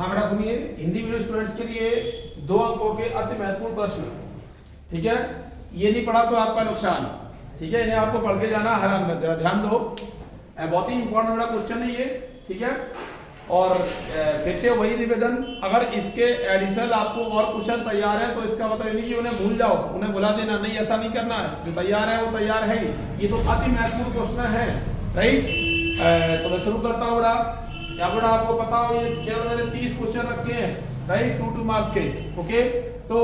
हाँ बेटा सुनिए, हिंदी मीडियम स्टूडेंट्स के लिए 2 अंकों के अति महत्वपूर्ण प्रश्न, ठीक है। ये नहीं पढ़ा तो आपका नुकसान, ठीक है। इन्हें आपको पढ़ के जाना, हर जरा ध्यान दो, बहुत ही इंपॉर्टेंट बड़ा क्वेश्चन है ये, ठीक है। और फिर से वही निवेदन, अगर इसके एडिशनल आपको और क्वेश्चन तैयार है तो इसका मतलब नहीं कि उन्हें भूल जाओ, उन्हें भुला देना, नहीं ऐसा नहीं करना है। जो तैयार है वो तैयार है, ये तो अति महत्वपूर्ण क्वेश्चन है, राइट। तो मैं शुरू करता हूँ बेटा। यहाँ पर आपको पता हो ये केवल मैंने 30 क्वेश्चन रखे हैं, राइट, 2 मार्क्स के, ओके। तो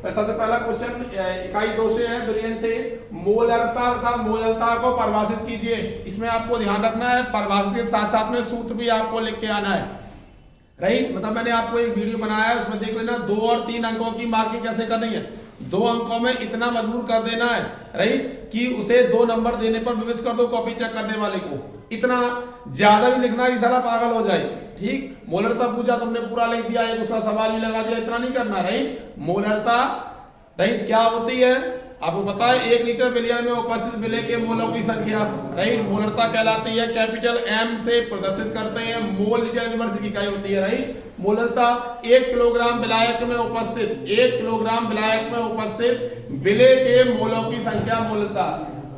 सबसे पहला क्वेश्चन इकाई 2 से है, बिलियन से। मोलरता तथा मोलरता को परिभाषित कीजिए। इसमें आपको ध्यान रखना है, परिभाषित के साथ साथ में सूत्र भी आपको लिख के आना है, राइट। मतलब मैंने आपको एक वीडियो बनाया है, उसमें देख लेना 2 और 3 अंकों की मार्किंग कैसे करनी है। 2 अंकों में इतना मजबूर कर देना है, राइट, कि उसे 2 नंबर देने पर विवश कर दो कॉपी चेक करने वाले को। इतना ज्यादा भी लिखना कि साला पागल हो जाए, ठीक। मोलरता पूछा तुमने पूरा लिख दिया, एक उसका सवाल भी लगा दिया, इतना नहीं करना, राइट। मोलरता, राइट, क्या होती है आपको पता है, 1 लीटर बिलियन में उपस्थित विलेय के मोलों की संख्या, राइट, मोलरता कहलाती है। कैपिटल एम से प्रदर्शित करते हैं, मोल लीटर यूनिवर्स की इकाई होती है, राइट। मोलरता 1 किलोग्राम विलायक में उपस्थित, 1 किलोग्राम विलायक में उपस्थित विलेय के मोलों की संख्या मोलरता।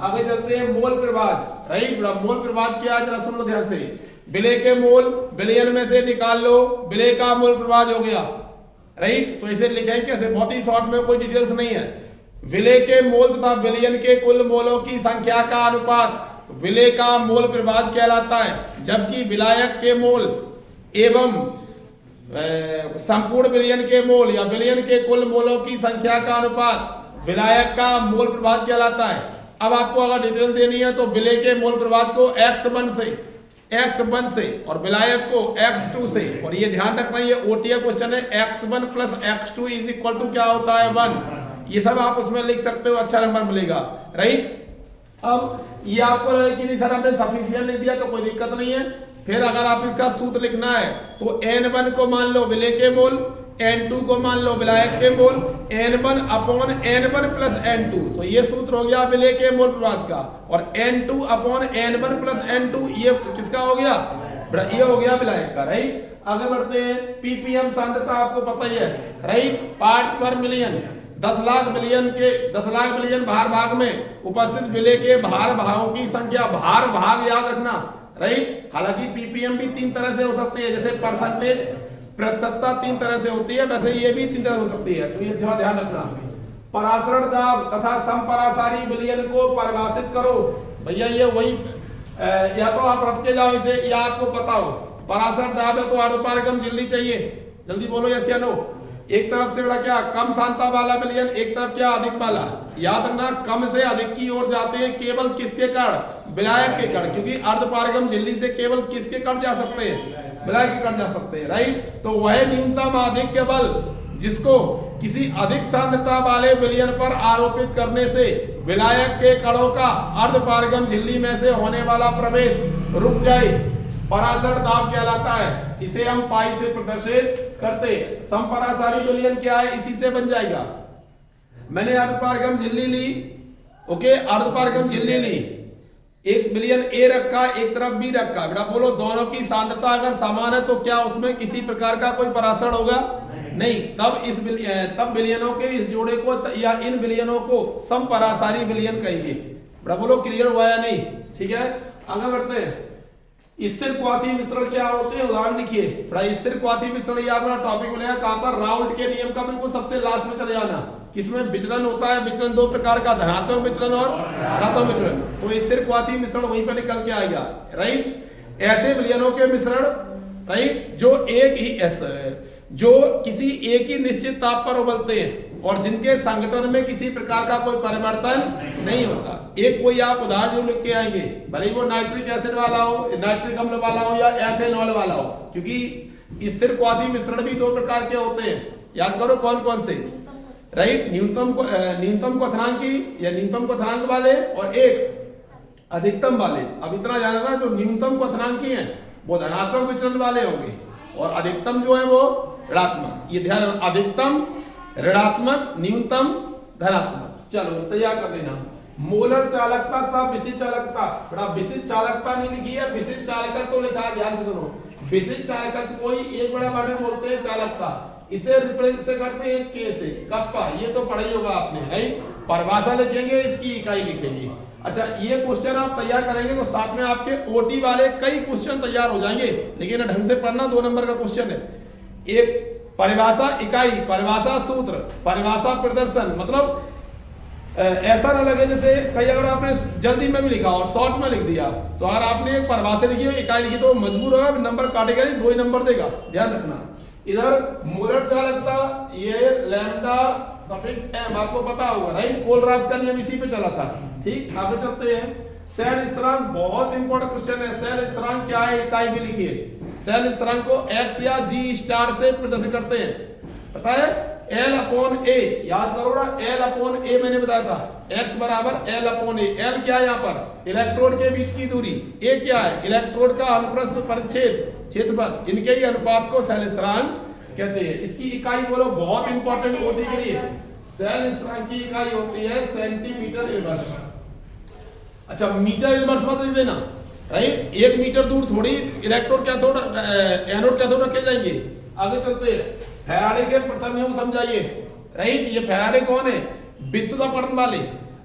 आगे चलते हैं, मोल प्रवाज, राइट। मोल प्रवाज क्या है जरा सुन लो ध्यान से। विलेय के मोल बिलियन में से निकाल लो, विलेय का मोल प्रवाज हो गया, राइट। तो इसे लिखें कैसे, बहुत ही शॉर्ट में, कोई डिटेल्स नहीं है। विलेय के मोल तथा बिलियन के कुल मोलों की संख्या का अनुपात विलेय का मोल प्रवाज कहलाता है। जबकि विलायक के मोल एवं संपूर्ण बिलियन के मोल या बिलियन के कुल मोलों की संख्या का अनुपात विलायक का मोल प्रवाज कहलाता है। अब आपको अगर डिटेल देनी है तो विलेय के मोल प्रवाज को x1 से और विलायक को x2 से, और ये ध्यान रखना ये ओटीए क्वेश्चन है, x1 plus x2 is equal to क्या होता है 1। ये सब आप उसमें लिख सकते हो, अच्छा नंबर मिलेगा, राइट। अब ये आपको लगे कि नहीं सर हमने सफिशिएंट लिख दिया तो कोई दिक्कत नहीं है। फिर अगर आप इसका सूत्र लिखना है तो n1 को मान लो विलेय के मोल, n2 को मान लो विलायक के मोल, n1 upon n1 plus n2। तो ये सूत्र हो गया विलेय के मोल प्रवाज का, और n2 upon n1 plus n2 ये किसका हो गया, ये हो गया विलायक का, राइट। आगे बढ़ते हैं, पीपीएम सांद्रता आपको पता ही है, राइट, पार्ट्स पर मिलियन। 10 लाख बिलियन भार भाग में उपस्थित विलेय के भार भागों की संख्या, भार भाग याद रखना, राइट। हालांकि पीपीएम भी 3 तरह से हो सकती है, जैसे परसेंटेज, प्रतिशतता 3 तरह से होती है, वैसे ये भी 3 तरह हो सकती है, तो ये ध्यान रखना। परासरण दाब तथा समपरासारी विलयन को परिभाषित करो। भैया ये वही, या तो आप रट के जाओ इसे, या आपको पता हो। परासरण दाब है तो अर्धपारगम झिल्ली चाहिए, जल्दी बोलो यस या नो। एक तरफ से बड़ा क्या, कम सांद्रता वाला विलयन, एक तरफ क्या, अधिक वाला। याद रखना कम से अधिक की ओर जाते हैं केवल किसके कण, विलायक के कण, क्योंकि अर्धपारगम झिल्ली से केवल किसके कण जा सकते हैं, विलायक के कण जा सकते हैं, राइट। तो वह न्यूनतम आधिक्य बल जिसको किसी अधिक सांद्रता वाले विलयन पर आरोपित करने से विलायक के कणों का अर्धपारगम झिल्ली में से होने वाला प्रवेश रुक जाए, परासरण दाब कहलाता है। इसे हम पाई से प्रदर्शित करते हैं। समपरासारी विलयन क्या है, इसी से बन जाएगा। मैंने अर्धपारगम झिल्ली ली, ओके, अर्धपारगम झिल्ली ली, एक विलयन ए रखा, एक तरफ बी रखा। बेटा बोलो दोनों की सांद्रता अगर समान है तो क्या उसमें किसी प्रकार का कोई परासरण होगा, नहीं। तब विलयनों के इस जोड़े को या इन विलयनों को समपरासारी विलयन कहेंगे। बेटा बोलो क्लियर हुआ या नहीं, ठीक है। आगे बढ़ते हैं, स्थिर क्वाथी मिश्रण क्या होते हैं, उदाहरण लिखिए। बड़ा स्थिर क्वाथी मिश्रण ये आपका टॉपिक मिलेगा कहां पर, राउंड के नियम का बिल्कुल सबसे लास्ट में चले जाना। किसमें विचलन होता है, विचलन 2 प्रकार का, धनात्मक विचलन और ऋणात्मक विचलन। तो स्थिर क्वाथी मिश्रण वहीं पर निकल के आएगा, राइट। ऐसे विलयनों के मिश्रण, राइट, जो किसी एक ही निश्चित ताप पर उबलते हैं और जिनके संगठन में किसी प्रकार का कोई परिवर्तन नहीं होता। एक कोई आप उदाहरण जो लिख के आएंगे, भले ही वो नाइट्रिक एसिड वाला हो, नाइट्रिक अम्ल वाला हो या एथेनॉल वाला हो, क्योंकि स्थिर क्वाथी मिश्रण भी 2 प्रकार के होते हैं। याद करो कौन कौन से, राइट। न्यूनतम क्वथनांकी या न्यूनतम क्वथनांक वाले और एक अधिकतम वाले। अब इतना जानना, जो न्यूनतम क्वथनांकी हैं वो धनात्मक विचलन वाले होंगे और अधिकतम जो है वो ऋणात्मक। ये ध्यान, अधिकतम ऋणात्मक, न्यूनतम धनात्मक। चलो तैयार कर लेना। मोलर चालकता था विशिष्ट चालकता, बड़ा विशिष्ट चालकता नहीं लिखी है, विशिष्ट चालकता तो लिखा है, ध्यान से सुनो। विशिष्ट चालकत्व कोई एक बड़ा वर्ड में बोलते हैं चालकता, इसे रिप्रेजेंट से करते हैं के से, कप्पा, ये तो पढ़ा ही होगा आपने, राइट। परिभाषा लिखेंगे, इसकी इकाई लिखेंगे। अच्छा, ये क्वेश्चन आप तैयार करेंगे तो साथ में आपके ओटी वाले कई क्वेश्चन तैयार हो जाएंगे, लेकिन ढंग से पढ़ना, 2 नंबर का क्वेश्चन है। एक परिभाषा इकाई, परिभाषा सूत्र, परिभाषा प्रदर्शन, मतलब ऐसा ना लगे जैसे कई अगर आपने जल्दी में भी लिखा हो, शॉर्ट में लिख दिया, तो अगर आपने एक परिभाषा लिखी हो, इकाई लिखी, तो मजबूर होगा, नंबर काटेगा नहीं, 2 ही नंबर देगा, ध्यान रखना। इधर मूलर चालकता, ये लैम्डा सफिक्स एम, आपको पता होगा, राइट। कोलरास का नियम इसी पे चला था, ठीक। आगे चलते हैं। सेल स्थिरांक, बहुत इंपॉर्टेंट क्वेश्चन है। सेल स्थिरांक क्या है, इकाई भी लिखिए। सेल स्थिरांक को x या g स्टार से प्रदर्शित करते हैं, पता है, L अपॉन A, याद करो ना, L अपॉन A मैंने बताया था, x बराबर L अपॉन A। L क्या है यहाँ पर, इलेक्ट्रोड के बीच की दूरी, A क्या है, इलेक्ट्रोड का अनुप्रस्थ परिच्छेद, क्षेत्रफल, इनके ही अनुपात को सेल स्थिरांक कहते हैं। इसकी इकाई बोलो, बहुत इंपॉर्टेंट ओटी के लिए। सेल स्थिरांक की इकाई होती है सेंटीमीटर इनवर्स। अच्छा, मीटर इनवर्स मत लिख देना, राइट। 1 मीटर दूर थोड़ी इलेक्ट्रोड कैथोड एनोड कैथोड रखे जाएंगे। आगे चलते हैं। फैराडे के प्रथम नियम समझाइए, राइट। ये फैराडे कौन है, विद्युत अपवर्तन वाले।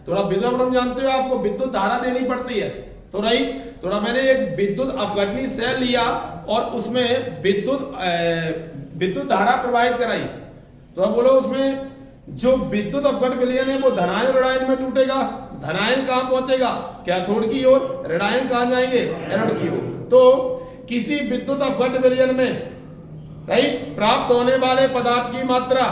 थोड़ा विद्युत अपवर्तन जानते हो, आपको विद्युत धारा देनी पड़ती है, तो राइट। थोड़ा मैंने एक विद्युत अपघटनी सेल लिया और उसमें विद्युत धारा प्रवाहित कराई, तो अब बोलो उसमें जो विद्युत अपघटन विलयन है वो धनायन ऋणायन में टूटेगा। धनायन कहां पहुंचेगा, कैथोड की ओर, ऋणायन कहां जाएंगे, एनोड की ओर। तो किसी विद्युत अपघटन विलयन में, राइट, प्राप्त होने वाले पदार्थ की मात्रा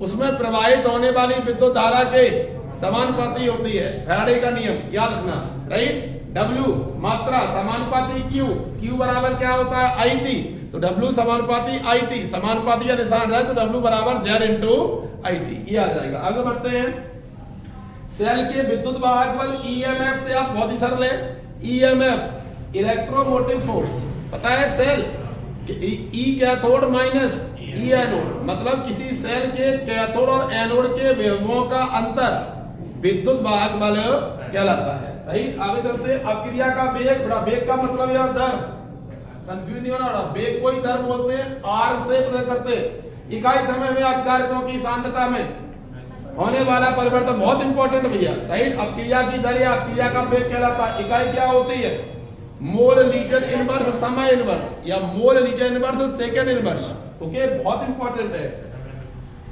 उसमें प्रवाहित होने वाली विद्युत धारा के समानुपाती होती है। फैराडे का नियम याद रखना, राइट। W मात्रा समानुपाती Q, Q बराबर क्या होता है, IT, तो W समानुपाती IT, समानुपाती का निशान है तो W बराबर Z इंटू IT, ये आ जाएगा। आगे बढ़ते हैं। सेल के विद्युत वाहक बल EMF से आप बहुत ही सरल है, EMF इलेक्ट्रोमोटिव फोर्स, पता है cell E cathode minus E anode, मतलब किसी सेल के कैथोड और एनोड के विभवों का अंतर विद्युत वाहक बल कहलाता है, राइट। आगे चलते हैं। अपक्रिया का वेग, बड़ा वेग का मतलब यह दर, कंफ्यूज नहीं होना, वेग को ही दर बोलते हैं, R से प्रकट करते हैं। इकाई समय में अपकारिकों की सांद्रता में होने वाला परिवर्तन, बहुत इंपॉर्टेंट भैया, राइट। अपक्रिया की दर या अपक्रिया का वेग कहलाता है। इकाई क्या होती है, मोल लीटर इनवर्स समय इनवर्स, या mole litre inverse second inverse, okay, बहुत इंपॉर्टेंट है।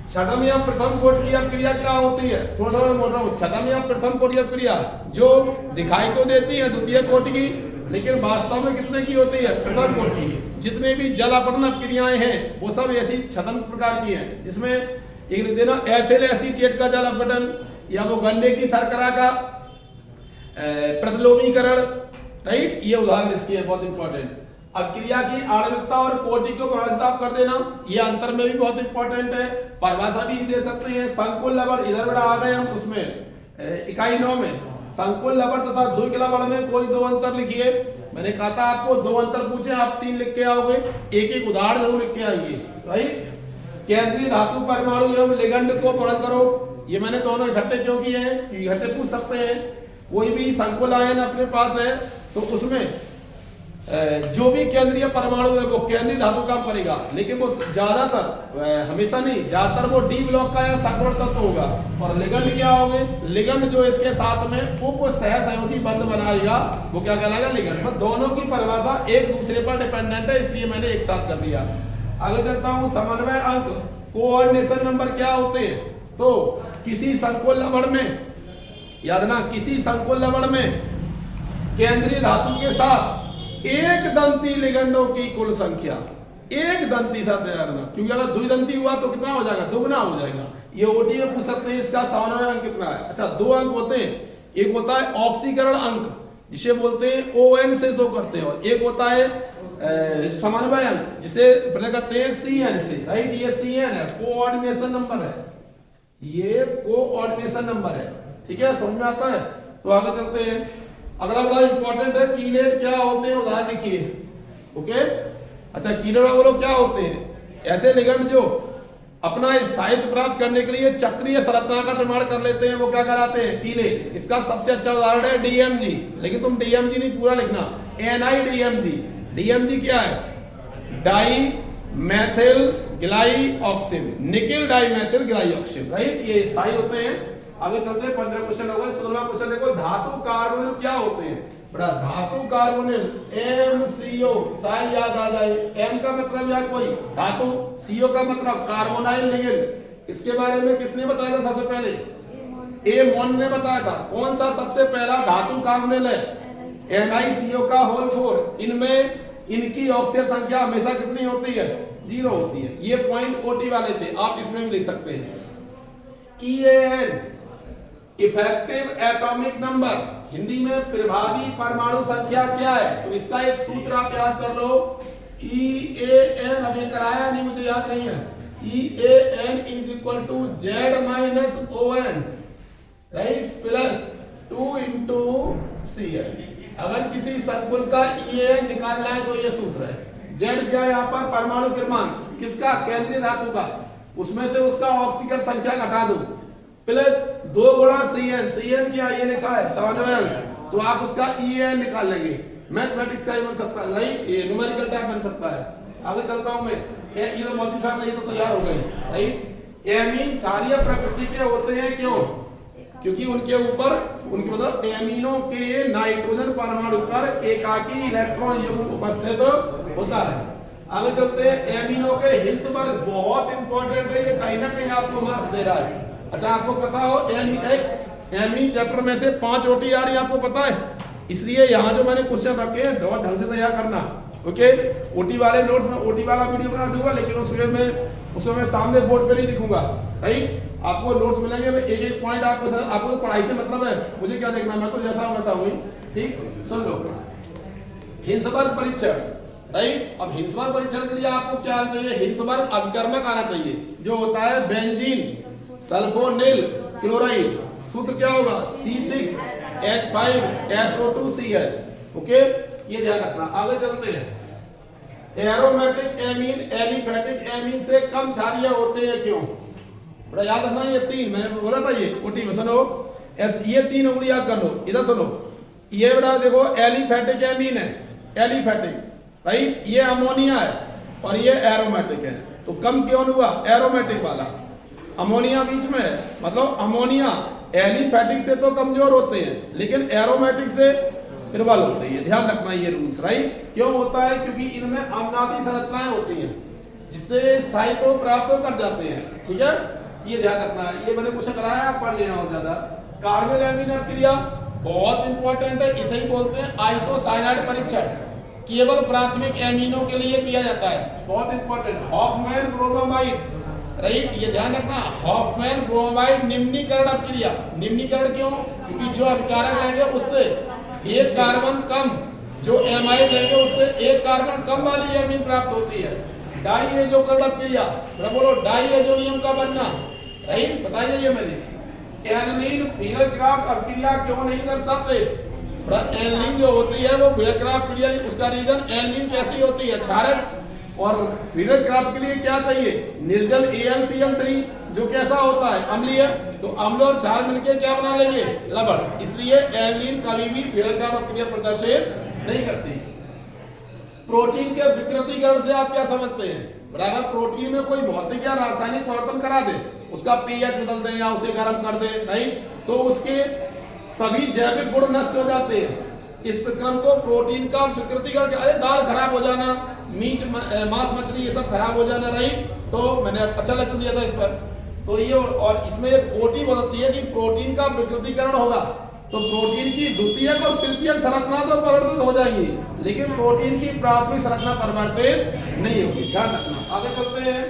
छदम या प्रथम कोट की अपक्रिया क्या होती है, थोड़ा बोल रहा हूं, छदम या प्रथम कोट की अपक्रिया जो दिखाई तो देती है द्वितीय कोट की, लेकिन वास्तव में कितने की होती है, प्रथम कोट की। जितने भी जल अपघटन अपक्रियाएं हैं वो सब ऐसी छदम प्रकार की हैं, जिसमें एक लिख देना एथिल एसीटेट का जल अपघटन, या वो गन्ने की शर्करा का प्रतिलोमीकरण, राइट, ये उदाहरण इसकी है, बहुत इंपॉर्टेंट। अपक्रिया की आणविकता और कोटि को परिभाषित कर देना, ये अंतर में भी बहुत इंपॉर्टेंट है। परिभाषा भी दे सकते हैं। संकुल लवण, इधर बड़ा आ गए हम उसमें इकाई 9 में, संकुल लवण तथा द्विक लवण में कोई 2 अंतर लिखिए। मैंने कहा था आपको 2 अंतर पूछे, आप 3 लिख के आओगे, एक उदाहरण जरूर लिख के आइए, राइट। केंद्रीय धातु परमाणु एवं लिगंड को पढ़ करो, ये मैंने दोनों इकट्ठे क्यों किए हैं, इकट्ठे पूछ सकते हैं। कोई भी संकुल आयन अपने पास है तो उसमें जो भी केंद्रीय परमाणु है वो केंद्रीय धातु काम करेगा, लेकिन वो ज्यादातर, हमेशा नहीं, ज्यादातर वो डी ब्लॉक का या संकरण तत्व होगा। और लिगंड क्या होंगे, लिगंड जो इसके साथ में उप सहसंयोजी बंध बनाएगा वो क्या कहलाएगा, लिगंड। दोनों की परिभाषा एक दूसरे पर डिपेंडेंट है, इसलिए मैंने एक साथ कर दिया। आगे चलता हूं। समन्वय अंक, कोऑर्डिनेशन नंबर क्या होते हैं, तो किसी संकुल लवण में, याद ना, किसी संकुल लवण में केंद्रीय धातु के साथ एक दंती लिगंडों की कुल संख्या, एक दंती साथ याद रखना, क्योंकि अगर द्विदंती हुआ तो कितना हो जाएगा, दुगना हो जाएगा। ये ओटी में पूछ सकते हैं इसका समन्वय अंक कितना है। अच्छा, 2 अंक होते हैं, एक होता है ऑक्सीकरण अंक जिसे बोलते हैं ON से शो करते हैं, और एक होता है समन्वय अंक जिसे प्रकट करते हैं CN से, राइट। ये CN है, कोऑर्डिनेशन नंबर है, ये कोऑर्डिनेशन नंबर है, ठीक है, समझ में आता है। तो आगे चलते हैं। अगला बड़ा इंपॉर्टेंट है, कीलेट क्या होते हैं, उदाहरण लिखिए, ओके। अच्छा, कीलेट बोलो क्या होते हैं, ऐसे लिगंड जो अपना स्थायित्व प्राप्त करने के लिए चक्रीय संरचना का निर्माण कर लेते हैं, वो क्या कहलाते हैं, कीलेट। इसका सबसे अच्छा उदाहरण है DMG, लेकिन तुम DMG नहीं पूरा लिखना, NIDMG। DMG क्या है, dimethyl glyoxime, nickel dimethyl glyoxime, right. ये स्थायी होते हैं। आगे चलते हैं, 15 क्वेश्चन होगा। 16वां क्वेश्चन देखो, धातु कार्बोनिल क्या होते हैं? बड़ा धातु कार्बोनिल MCO, सारी याद आ जाए। M का मतलब यार कोई धातु, CO का मतलब कार्बोनाइल लिगेंड। इसके बारे में किसने बताया था सबसे पहले? एमोन ने बताया था। कौन सा सबसे पहला धातु कार्बोनिल है? NiCO का होल 4। इनमें इनकी ऑक्सीजन संख्या हमेशा कितनी होती है? 0 होती है। ये पॉइंट OT वाले थे, आप इसमें भी लिख सकते हैं। EAN effective atomic number, Hindi में प्रभावी परमाणु संख्या क्या है? तो इसका एक सूत्र आप याद कर लो, EAN। अभी कराया नहीं, मुझे याद नहीं है। EAN is equal to Z-ON, right, plus 2 into CN। अगर किसी संकुल का EAN निकालना है तो ये सूत्र है। Z क्या है यहाँ पर? परमाणु क्रमांक किसका? केंद्रीय धातु का। उसमें से उसका ऑक्सीजन संख्या घटा दो, प्लस 2 गुणा CN। CN क्या? ये लिखा है समान्वयक, तो आप उसका EAN निकाल लेंगे। मैथमेटिक्स टाइप बन सकता है, राइट। ये न्यूमेरिकल टाइप बन सकता है। आगे चलता हूं मैं। ये तो मोदी साहब ने ये तो तैयार हो गए, राइट। एमीन क्षारीय प्रकृति के होते हैं, क्यों? क्योंकि उनके ऊपर, उनके मतलब एमिनो के नाइट्रोजन परमाणु पर एकाकी इलेक्ट्रॉन युग्म उपस्थित होता है। आगे चलते हैं, एमिनो के हिल्सबर्ग बहुत इंपॉर्टेंट है, ये कहीं ना कहीं आपको मार्क्स दे रहा है। अच्छा, आपको पता हो एमीन चैप्टर में से 5 OT आ रही है, आपको पता है। इसलिए यहाँ जो मैंने क्वेश्चन रखे हैं, डॉट ढंग से तैयार करना, ओके। OT वाले नोट्स में OT वाला वीडियो बना दूंगा, लेकिन उसमें मैं सामने बोर्ड पे नहीं दिखूंगा, राइट। आपको नोट्स मिलेंगे, मैं एक एक पॉइंट आपको पढ़ाई से मतलब है, मुझे क्या देखना, मैं तो जैसा वैसा हुई, ठीक। सुन लो, हिल्सबर्ग परीक्षण, राइट। अब हिल्सबर्ग परीक्षण के लिए आपको क्या आना चाहिए? हिल्सबर्ग अभिकर्मक आना चाहिए, जो होता है बेंजीन सल्फोनिल क्लोराइड। सूत्र क्या होगा? C6H5SO2Cl, ओके, ये ध्यान रखना। आगे चलते हैं, एरोमेटिक एमीन एलिफेटिक एमीन से कम क्षारीय होते हैं, क्यों? बड़ा याद रखना, ये 3 मैंने बोला था, ये OT में सुनो, ये 3 उंगली याद कर लो। इधर सुनो, ये बड़ा देखो एलिफेटिक एमीन है, एलिफेटिक, राइट। ये अमोनिया है और ये एरोमेटिक है, तो कम क्यों हुआ? एरोमेटिक वाला। अमोनिया बीच में है, मतलब अमोनिया एलिफेटिक से तो कमजोर होते हैं, लेकिन एरोमेटिक से प्रबल होते हैं। ध्यान रखना ये रूल्स, राइट। क्यों होता है? क्योंकि इनमें अम्लादी संरचनाएं होती हैं, जिससे स्थायित्व प्राप्त कर जाते हैं, ठीक है। ये ध्यान रखना है, ये मैंने कुछ कराया, आप पढ़ लेना हो ज्यादा। कार्बन एमीन क्रिया बहुत इंपॉर्टेंट है, इसे ही बोलते हैं आइसोसाइनाइड परीक्षण। केवल प्राथमिक एमीनों के लिए किया जाता है, बहुत इंपॉर्टेंट। हॉफमैन ब्रोमाइड, राइट, ये ध्यान रखना। हॉफमैन ब्रोमाइड निम्नीकरण अपक्रिया। निम्नीकरण क्यों? क्योंकि जो अपकारक लेंगे उससे एक कार्बन कम, जो एमाइड लेंगे उससे एक कार्बन कम वाली एमीन प्राप्त होती है। डाइएजोकरण अपक्रिया, बोलो डाइएजोनियम का बनना, राइट, बताइए ये मैंने। एनिलीन फिलरक्राफ्ट अपक्रिया क्यों नहीं दर्शाते? एनिलीन जो होती है वो फिलरक्राफ्ट क्रिया, उसका रीजन एनिलीन कैसी होती है? क्षारक। और फिलरक्राफ्ट के लिए क्या चाहिए? निर्जल AlCl3, जो कैसा होता है? अम्लीय। तो अम्ल और क्षार मिलकर क्या बना लेंगे? लवण। इसलिए एनिलीन कभी भी फिलरक्राफ्ट क्रिया प्रदर्शित नहीं करती। प्रोटीन के विकृतीकरण से आप क्या समझते हैं? अगर प्रोटीन में कोई भौतिक या रासायनिक परिवर्तन करा दे, उसका pH बदल दें या उसे गर्म कर दें, राइट, तो उसके सभी जैविक गुण नष्ट हो जाते हैं। इस प्रक्रम को प्रोटीन का विकृतीकरण, अरे दाल खराब हो जाना, मीट मांस मछली ये सब खराब हो जाना, राइट। तो मैंने अच्छा लेक्चर दिया था इस पर। तो ये और इसमें एक OT बहुत अच्छी है कि प्रोटीन का विकृतीकरण होगा तो प्रोटीन की द्वितीयक और तृतीयक संरचना तो परिवर्तित हो जाएंगी, लेकिन प्रोटीन की प्राथमिक संरचना परिवर्तित नहीं होगी, ध्यान रखना। आगे चलते हैं,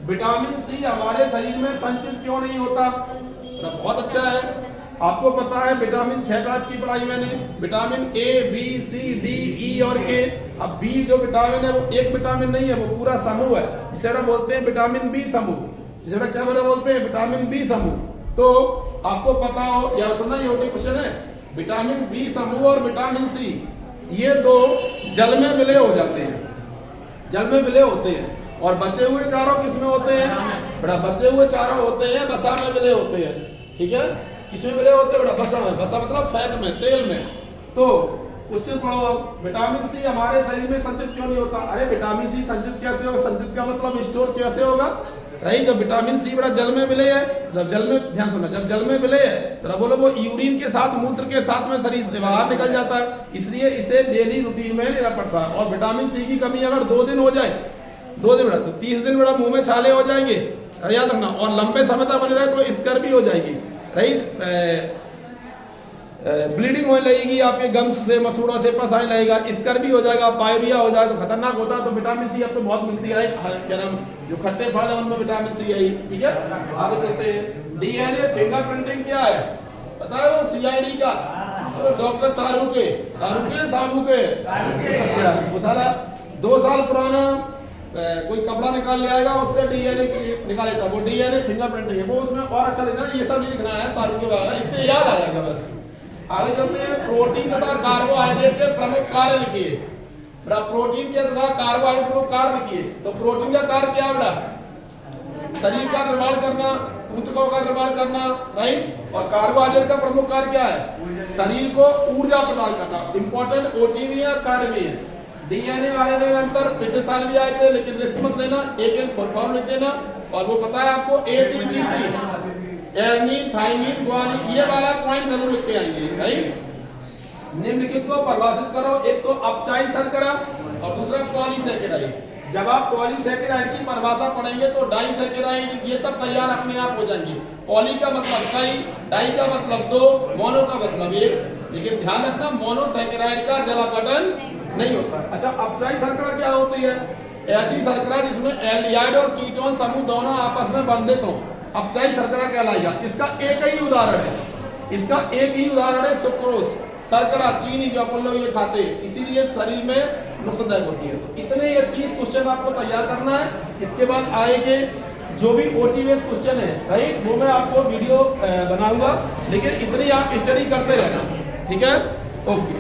विटामिन C हमारे शरीर में संचित क्यों नहीं होता? बहुत अच्छा है, आपको पता है विटामिन 6 टाइप की पढ़ाई मैंने, vitamin A, B, C, D, E और K। अब B जो विटामिन है वो एक विटामिन नहीं है, वो पूरा समूह है, जिसे हम बोलते हैं विटामिन B समूह, जिसे क्या बोलते हैं? विटामिन B समूह। तो आपको पता हो, या सुनना, ये OT क्वेश्चन है, विटामिन B समूह और विटामिन C ये दो जल में विलय हो जाते हैं, जल में विलय होते हैं, और बचे हुए चारों किसमें होते हैं? बड़ा बचे हुए चारों होते हैं वसा में विलय होते हैं, ठीक है। किसमें विलय होते हैं? बड़ा वसा में। वसा मतलब फैट में, तेल में। तो क्वेश्चन पढ़ो अब, विटामिन सी हमारे शरीर में संचित क्यों नहीं होता? अरे विटामिन सी संचित कैसे होगा? संचित का मतलब स्टोर कैसे होगा, राइट? जब विटामिन सी बड़ा जल में मिले है, जब जल में, ध्यान सुनो, जब जल में मिले है तो बोलो वो यूरिन के साथ, मूत्र के साथ में शरीर से बाहर निकल जाता है, इसलिए इसे डेली रूटीन में लेना पड़ता है। और विटामिन सी की कमी अगर 2 दिन हो जाए, 2 दिन बड़ा तो 30 दिन बड़ा मुंह में छाले हो जाएंगे, याद रखना। और लंबे समय तक बने रहे तो स्कर भी हो जाएगी, राइट? ब्लीडिंग होने लगेगी आपके गम्स से, मसूड़ों से पसाने लगेगा, स्कर भी हो जाएगा, पायरिया हो जाएगा, तो खतरनाक होता है। तो विटामिन सी अब तो बहुत मिलती है, राइट? क्या नाम, जो खट्टे फल है उनमें विटामिन सी है, ठीक है? आगे चलते हैं। डीएनए फिंगरप्रिंटिंग क्या है पता है? वो सीआईडी का डॉक्टर शाहरुख वो साला 2 साल पुराना कोई कपड़ा निकाल ले आएगा, उससे डीएनए निकाल लेता, वो डीएनए फिंगरप्रिंटिंग है। वो उसमें और अच्छा लिखना, ये सब नहीं लिखना है शाहरुख के बारे में, इससे याद आ जाएगा बस। आगे चलते हैं। प्रोटीन तथा कार्बोहाइड्रेट के प्रमुख कार्य लिखिए। बेटा प्रोटीन के तथा कार्बोहाइड्रेट प्रमुख कार्य लिखिए। तो प्रोटीन का कार्य क्या है बेटा? शरीर का निर्माण करना, ऊतकों का निर्माण करना, राइट? और कार्बोहाइड्रेट का प्रमुख कार्य क्या है? शरीर को ऊर्जा प्रदान करना। इंपॉर्टेंट ओटीवी है, कार्य भी है। डीएनए आरएनए में अंतर पिछले साल भी आए थे, लेकिन लिस्ट मत लेना, एक फुल फॉर्म लिख देना। और वो पता है आपको, एटीजीसी, एर्निन, थाइमिन, ग्वानिन, ये वाला पॉइंट जरूर लिखते आएंगे, राइट? निम्नलिखित को परिभाषित करो। एक तो अपचायी शर्करा और दूसरा पॉलीसैकेराइड। जब आप पॉलीसैकेराइड की परिभाषा पढ़ेंगे तो डाइसैकेराइड, ये सब तैयार अपने आप हो जाएंगे। पॉली का मतलब कई, डाई का मतलब 2, मोनो का मतलब 1। लेकिन ध्यान रखना, मोनोसैकेराइड का जलापटन नहीं होता। अच्छा, अपचायी शर्करा क्या होती है? ऐसी शर्करा जिसमें एल्डिहाइड और कीटोन समूह दोनों आपस में बंधित हो, अपचायी शर्करा कहलाएगा। इसका एक ही उदाहरण है सुक्रोज, शर्करा, चीनी, जो अपन लोग ये खाते हैं, इसीलिए शरीर में नुकसानदायक होती है। तो इतने ये 30 क्वेश्चन आपको तैयार करना है। इसके बाद आएंगे जो भी ओटीवेस क्वेश्चन है, राइट, वो मैं आपको वीडियो बनाऊंगा, लेकिन इतनी आप स्टडी करते रहना, ठीक है? ओके।